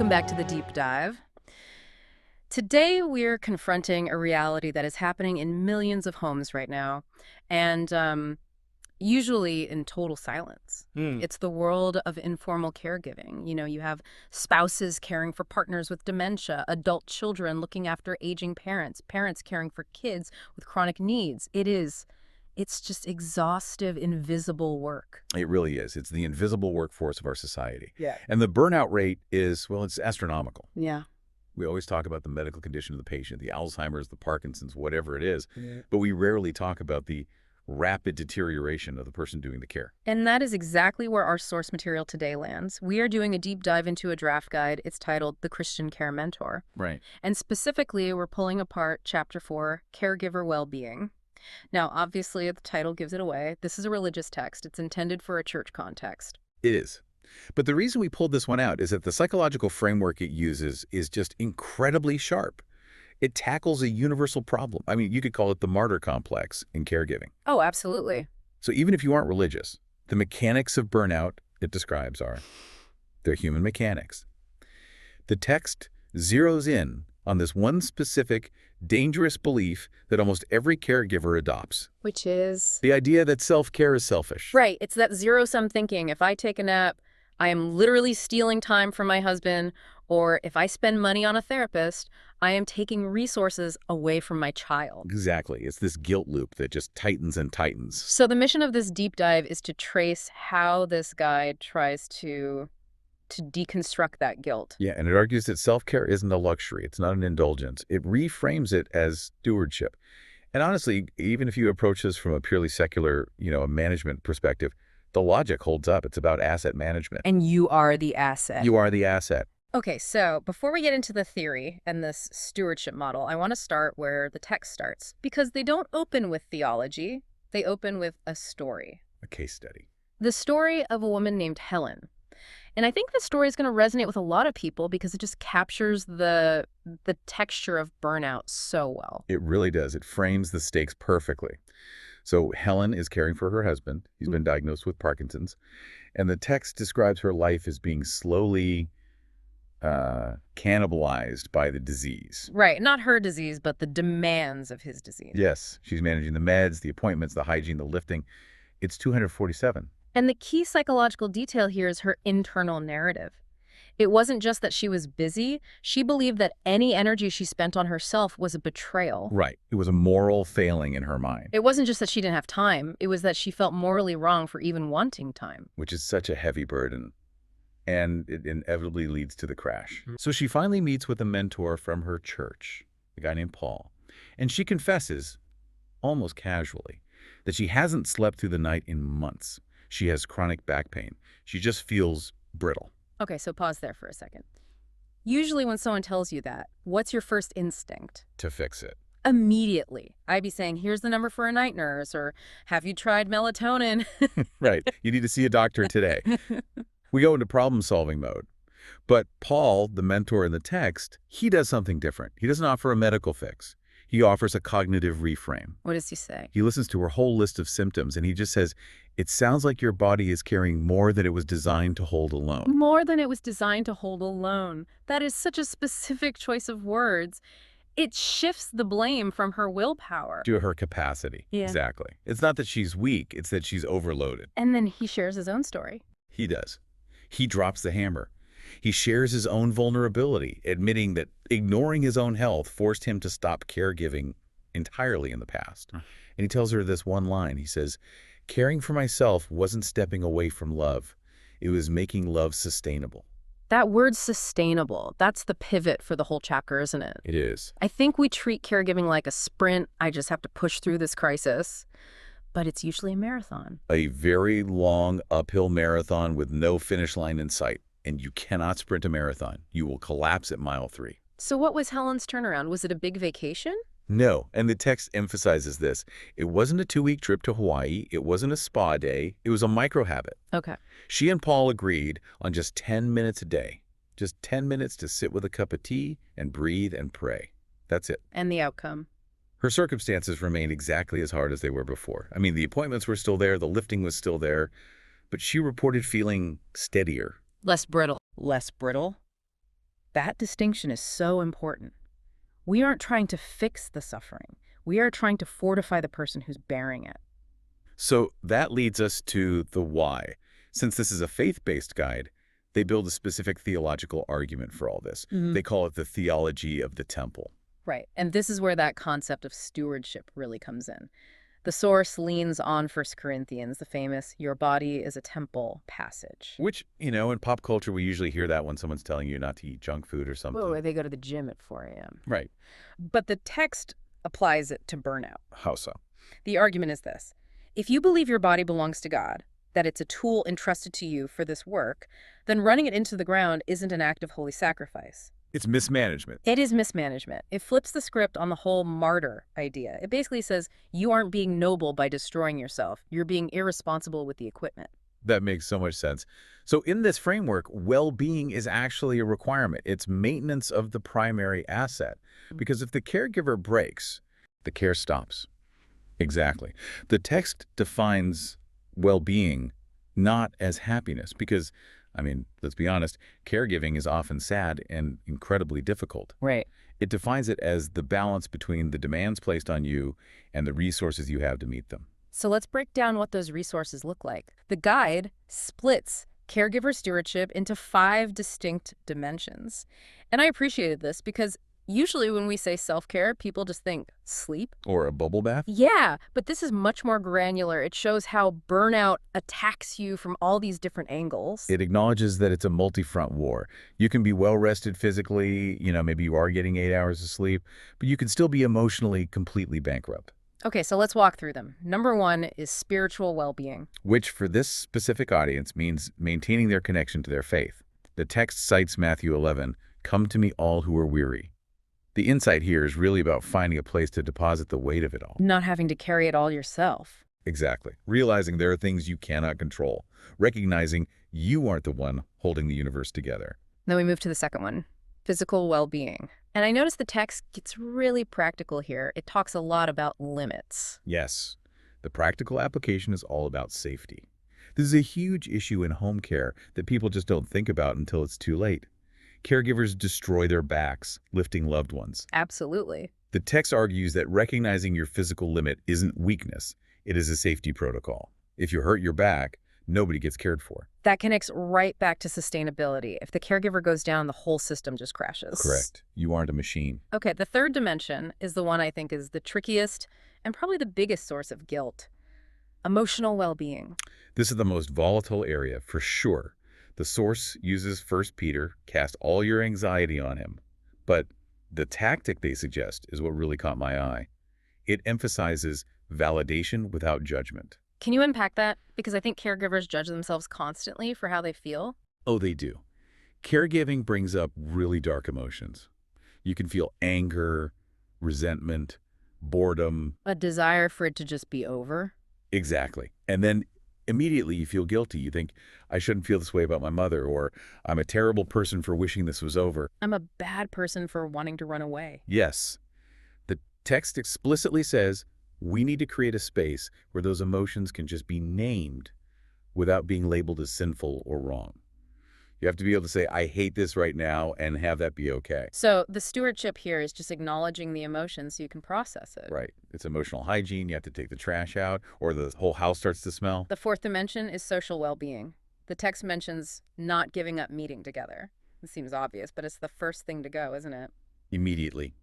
Welcome back to the Deep Dive. Today, we're confronting a reality that is happening in millions of homes right now, and usually in total silence. Hmm. It's the world of informal caregiving. You have spouses caring for partners with dementia, adult children looking after aging parents, parents caring for kids with chronic needs. It's just exhaustive, invisible work. It really is. It's the invisible workforce of our society. Yeah. And the burnout rate is, well, it's astronomical. Yeah. We always talk about the medical condition of the patient, the Alzheimer's, the Parkinson's, whatever it is, Yeah. but we rarely talk about the rapid deterioration of the person doing the care. And that is exactly where our source material today lands. We are doing a deep dive into a draft guide. It's titled The Christian Care Mentor. Right. And specifically, we're pulling apart Chapter 4, Caregiver Wellbeing. Now, obviously, the title gives it away. This is a religious text. It's intended for a church context. It is. But the reason we pulled this one out is that the psychological framework it uses is just incredibly sharp. It tackles a universal problem. I mean, you could call it the martyr complex in caregiving. Oh, absolutely. So even if you aren't religious, the mechanics of burnout it describes they're human mechanics. The text zeroes in on this one specific, dangerous belief that almost every caregiver adopts. Which is? The idea that self-care is selfish. Right. It's that zero-sum thinking. If I take a nap, I am literally stealing time from my husband, or if I spend money on a therapist, I am taking resources away from my child. Exactly. It's this guilt loop that just tightens and tightens. So the mission of this deep dive is to trace how this guide tries to deconstruct that guilt. Yeah, and it argues that self-care isn't a luxury. It's not an indulgence. It reframes it as stewardship. And honestly, even if you approach this from a purely secular, a management perspective, the logic holds up. It's about asset management. And you are the asset. You are the asset. Okay, so before we get into the theory and this stewardship model, I want to start where the text starts. Because they don't open with theology, they open with a story. A case study. The story of a woman named Helen. And I think this story is going to resonate with a lot of people because it just captures the texture of burnout so well. It really does. It frames the stakes perfectly. So Helen is caring for her husband. He's been diagnosed with Parkinson's. And the text describes her life as being slowly cannibalized by the disease. Right. Not her disease, but the demands of his disease. Yes. She's managing the meds, the appointments, the hygiene, the lifting. It's 247. And the key psychological detail here is her internal narrative. It wasn't just that she was busy. She believed that any energy she spent on herself was a betrayal. Right. It was a moral failing in her mind. It wasn't just that she didn't have time. It was that she felt morally wrong for even wanting time. Which is such a heavy burden. And it inevitably leads to the crash. So she finally meets with a mentor from her church, a guy named Paul. And she confesses, almost casually, that she hasn't slept through the night in months. She has chronic back pain. She just feels brittle. Okay, so pause there for a second. Usually when someone tells you that, what's your first instinct? To fix it. Immediately. I'd be saying, here's the number for a night nurse, or have you tried melatonin? Right. You need to see a doctor today. We go into problem-solving mode. But Paul, the mentor in the text, he does something different. He doesn't offer a medical fix. He offers a cognitive reframe. What does he say? He listens to her whole list of symptoms, and he just says, it sounds like your body is carrying more than it was designed to hold alone. More than it was designed to hold alone. That is such a specific choice of words. It shifts the blame from her willpower. To her capacity. Yeah. Exactly. It's not that she's weak, it's that she's overloaded. And then he shares his own story. He does. He drops the hammer. He shares his own vulnerability, admitting that ignoring his own health forced him to stop caregiving entirely in the past. And he tells her this one line. He says, caring for myself wasn't stepping away from love. It was making love sustainable. That word sustainable, that's the pivot for the whole chapter, isn't it? It is. I think we treat caregiving like a sprint. I just have to push through this crisis. But it's usually a marathon. A very long uphill marathon with no finish line in sight. And you cannot sprint a marathon. You will collapse at mile 3. So what was Helen's turnaround? Was it a big vacation? No, and the text emphasizes this. It wasn't a 2-week trip to Hawaii. It wasn't a spa day. It was a micro-habit. Okay. She and Paul agreed on just 10 minutes a day. Just 10 minutes to sit with a cup of tea and breathe and pray. That's it. And the outcome? Her circumstances remained exactly as hard as they were before. I mean, the appointments were still there, the lifting was still there, but she reported feeling steadier. Less brittle. Less brittle? That distinction is so important. We aren't trying to fix the suffering. We are trying to fortify the person who's bearing it. So that leads us to the why. Since this is a faith-based guide, they build a specific theological argument for all this. Mhm. They call it the theology of the temple. Right. And this is where that concept of stewardship really comes in. The source leans on First Corinthians, the famous "your body is a temple" passage. Which, in pop culture, we usually hear that when someone's telling you not to eat junk food or something. Oh, they go to the gym at 4 a.m. Right. But the text applies it to burnout. How so? The argument is this. If you believe your body belongs to God, that it's a tool entrusted to you for this work, then running it into the ground isn't an act of holy sacrifice. It's mismanagement. It is mismanagement. It flips the script on the whole martyr idea. It basically says you aren't being noble by destroying yourself. You're being irresponsible with the equipment. That makes so much sense. So in this framework, well-being is actually a requirement. It's maintenance of the primary asset. Because if the caregiver breaks, the care stops. Exactly. The text defines well-being not as happiness because, let's be honest, caregiving is often sad and incredibly difficult. Right. It defines it as the balance between the demands placed on you and the resources you have to meet them. So let's break down what those resources look like. The guide splits caregiver stewardship into 5 distinct dimensions. And I appreciated this because usually when we say self-care, people just think sleep. Or a bubble bath? Yeah, but this is much more granular. It shows how burnout attacks you from all these different angles. It acknowledges that it's a multi-front war. You can be well-rested physically, maybe you are getting 8 hours of sleep, but you can still be emotionally completely bankrupt. Okay, so let's walk through them. Number 1 is spiritual well-being. Which for this specific audience means maintaining their connection to their faith. The text cites Matthew 11, "Come to me all who are weary." The insight here is really about finding a place to deposit the weight of it all. Not having to carry it all yourself. Exactly. Realizing there are things you cannot control. Recognizing you aren't the one holding the universe together. Then we move to the second one, physical well-being. And I notice the text gets really practical here. It talks a lot about limits. Yes, the practical application is all about safety. This is a huge issue in home care that people just don't think about until it's too late. Caregivers destroy their backs, lifting loved ones. Absolutely. The text argues that recognizing your physical limit isn't weakness, it is a safety protocol. If you hurt your back, nobody gets cared for. That connects right back to sustainability. If the caregiver goes down, the whole system just crashes. Correct. You aren't a machine. Okay, the third dimension is the one I think is the trickiest and probably the biggest source of guilt. Emotional well-being. This is the most volatile area, for sure. The source uses 1 Peter, cast all your anxiety on him. But the tactic they suggest is what really caught my eye. It emphasizes validation without judgment. Can you unpack that? Because I think caregivers judge themselves constantly for how they feel. Oh, they do. Caregiving brings up really dark emotions. You can feel anger, resentment, boredom. A desire for it to just be over. Exactly. And then immediately you feel guilty. You think, I shouldn't feel this way about my mother, or I'm a terrible person for wishing this was over. I'm a bad person for wanting to run away. Yes. The text explicitly says we need to create a space where those emotions can just be named without being labeled as sinful or wrong. You have to be able to say, I hate this right now, and have that be okay. So the stewardship here is just acknowledging the emotions so you can process it. Right. It's emotional hygiene. You have to take the trash out, or the whole house starts to smell. The fourth dimension is social well-being. The text mentions not giving up meeting together. It seems obvious, but it's the first thing to go, isn't it? Immediately.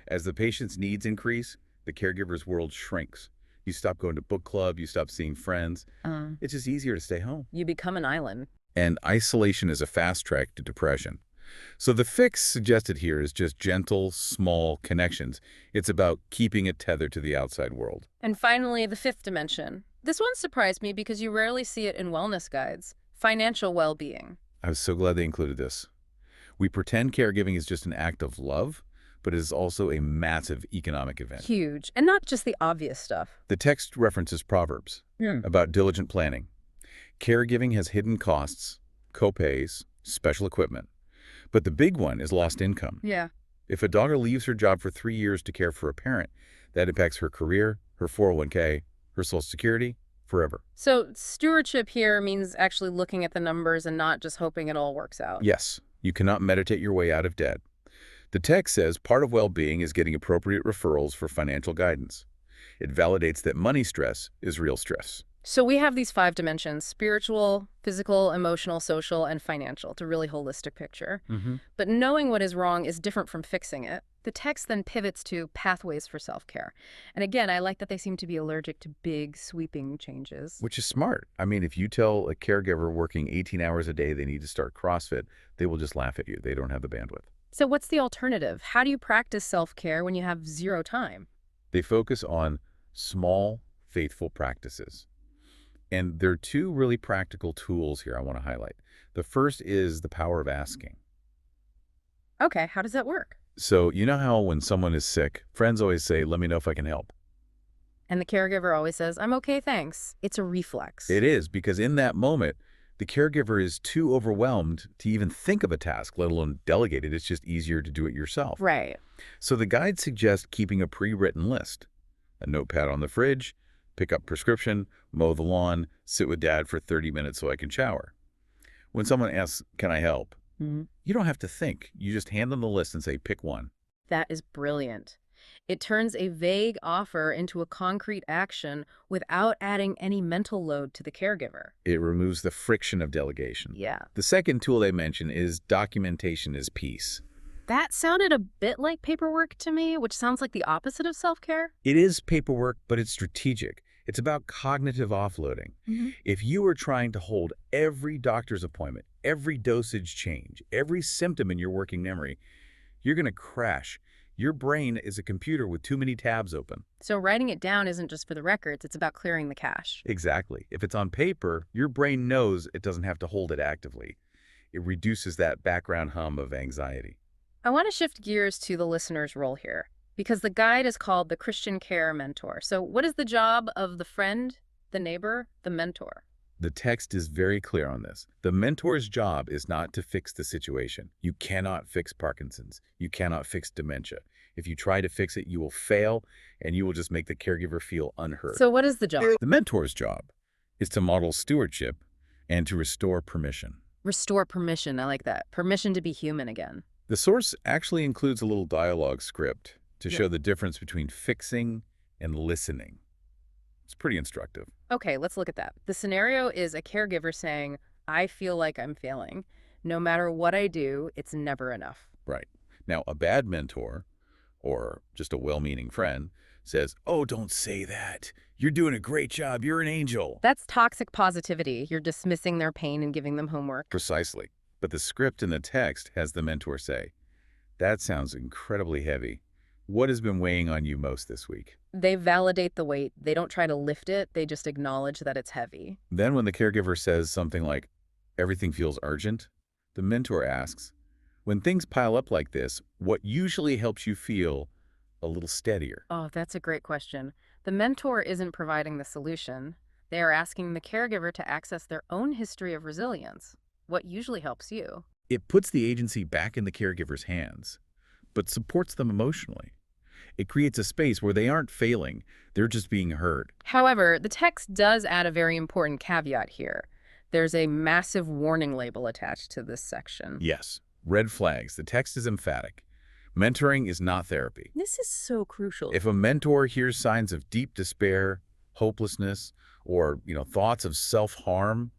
As the patient's needs increase, the caregiver's world shrinks. You stop going to book club, you stop seeing friends. It's just easier to stay home. You become an island. And isolation is a fast track to depression. So the fix suggested here is just gentle, small connections. It's about keeping it tethered to the outside world. And finally, the fifth dimension. This one surprised me because you rarely see it in wellness guides. Financial well-being. I was so glad they included this. We pretend caregiving is just an act of love, but it is also a massive economic event. Huge. And not just the obvious stuff. The text references Proverbs about diligent planning. Caregiving has hidden costs, co-pays, special equipment. But the big one is lost income. Yeah. If a daughter leaves her job for 3 years to care for a parent, that impacts her career, her 401k, her Social Security, forever. So stewardship here means actually looking at the numbers and not just hoping it all works out. Yes, You cannot meditate your way out of debt. The text says part of well-being is getting appropriate referrals for financial guidance. It validates that money stress is real stress. So we have these 5 dimensions: spiritual, physical, emotional, social, and financial. It's a really holistic picture. Mm-hmm. But knowing what is wrong is different from fixing it. The text then pivots to pathways for self-care. And again, I like that they seem to be allergic to big, sweeping changes. Which is smart. I mean, if you tell a caregiver working 18 hours a day they need to start CrossFit, they will just laugh at you. They don't have the bandwidth. So what's the alternative? How do you practice self-care when you have zero time? They focus on small, faithful practices. And there are two really practical tools here I want to highlight. The first is the power of asking. Okay, how does that work? So you know how when someone is sick, friends always say, let me know if I can help. And the caregiver always says, I'm okay, thanks. It's a reflex. It is, because in that moment, the caregiver is too overwhelmed to even think of a task, let alone delegate it. It's just easier to do it yourself. Right. So the guide suggests keeping a pre-written list. A notepad on the fridge, pick up prescription, mow the lawn, sit with dad for 30 minutes so I can shower. When someone asks, can I help? You don't have to think. You just hand them the list and say, pick one. That is brilliant. It turns a vague offer into a concrete action without adding any mental load to the caregiver. It removes the friction of delegation. Yeah. The second tool they mention is documentation as peace. That sounded a bit like paperwork to me, which sounds like the opposite of self-care. It is paperwork, but it's strategic. It's about cognitive offloading. If you are trying to hold every doctor's appointment, every dosage change, every symptom in your working memory, you're going to crash. Your brain is a computer with too many tabs open. So writing it down isn't just for the records, it's about clearing the cache. Exactly. If it's on paper, your brain knows it doesn't have to hold it actively. It reduces that background hum of anxiety. I want to shift gears to the listener's role here, because the guide is called the Christian Care Mentor. So what is the job of the friend, the neighbor, the mentor? The text is very clear on this. The mentor's job is not to fix the situation. You cannot fix Parkinson's. You cannot fix dementia. If you try to fix it, you will fail, and you will just make the caregiver feel unheard. So what is the job? The mentor's job is to model stewardship and to restore permission. Restore permission. I like that. Permission to be human again. The source actually includes a little dialogue script to Yeah. show the difference between fixing and listening. It's pretty instructive. Okay, let's look at that. The scenario is a caregiver saying, I feel like I'm failing. No matter what I do, it's never enough. Right. Now, a bad mentor, or just a well-meaning friend, says, oh, don't say that. You're doing a great job. You're an angel. That's toxic positivity. You're dismissing their pain and giving them homework. Precisely. But the script in the text has the mentor say, that sounds incredibly heavy. What has been weighing on you most this week? They validate the weight. They don't try to lift it. They just acknowledge that it's heavy. Then when the caregiver says something like, everything feels urgent, the mentor asks, when things pile up like this, what usually helps you feel a little steadier? Oh, that's a great question. The mentor isn't providing the solution. They are asking the caregiver to access their own history of resilience. What usually helps you? It puts the agency back in the caregiver's hands, but supports them emotionally. It creates a space where they aren't failing, they're just being heard. However, the text does add a very important caveat here. There's a massive warning label attached to this section. Yes, red flags. The text is emphatic. Mentoring is not therapy. This is so crucial. If a mentor hears signs of deep despair, hopelessness, or thoughts of self-harm,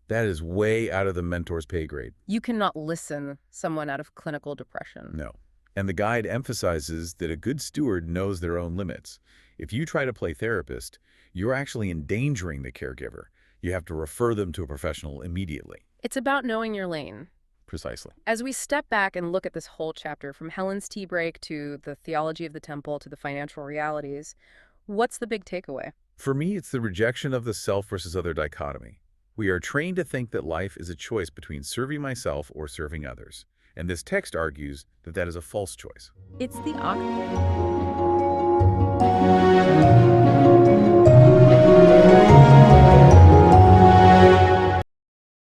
that is way out of the mentor's pay grade. You cannot listen someone out of clinical depression. No. And the guide emphasizes that a good steward knows their own limits. If you try to play therapist, you're actually endangering the caregiver. You have to refer them to a professional immediately. It's about knowing your lane. Precisely. As we step back and look at this whole chapter, from Helen's tea break to the theology of the temple to the financial realities, what's the big takeaway? For me, it's the rejection of the self versus other dichotomy. We are trained to think that life is a choice between serving myself or serving others. And this text argues that that is a false choice. It's the opposite.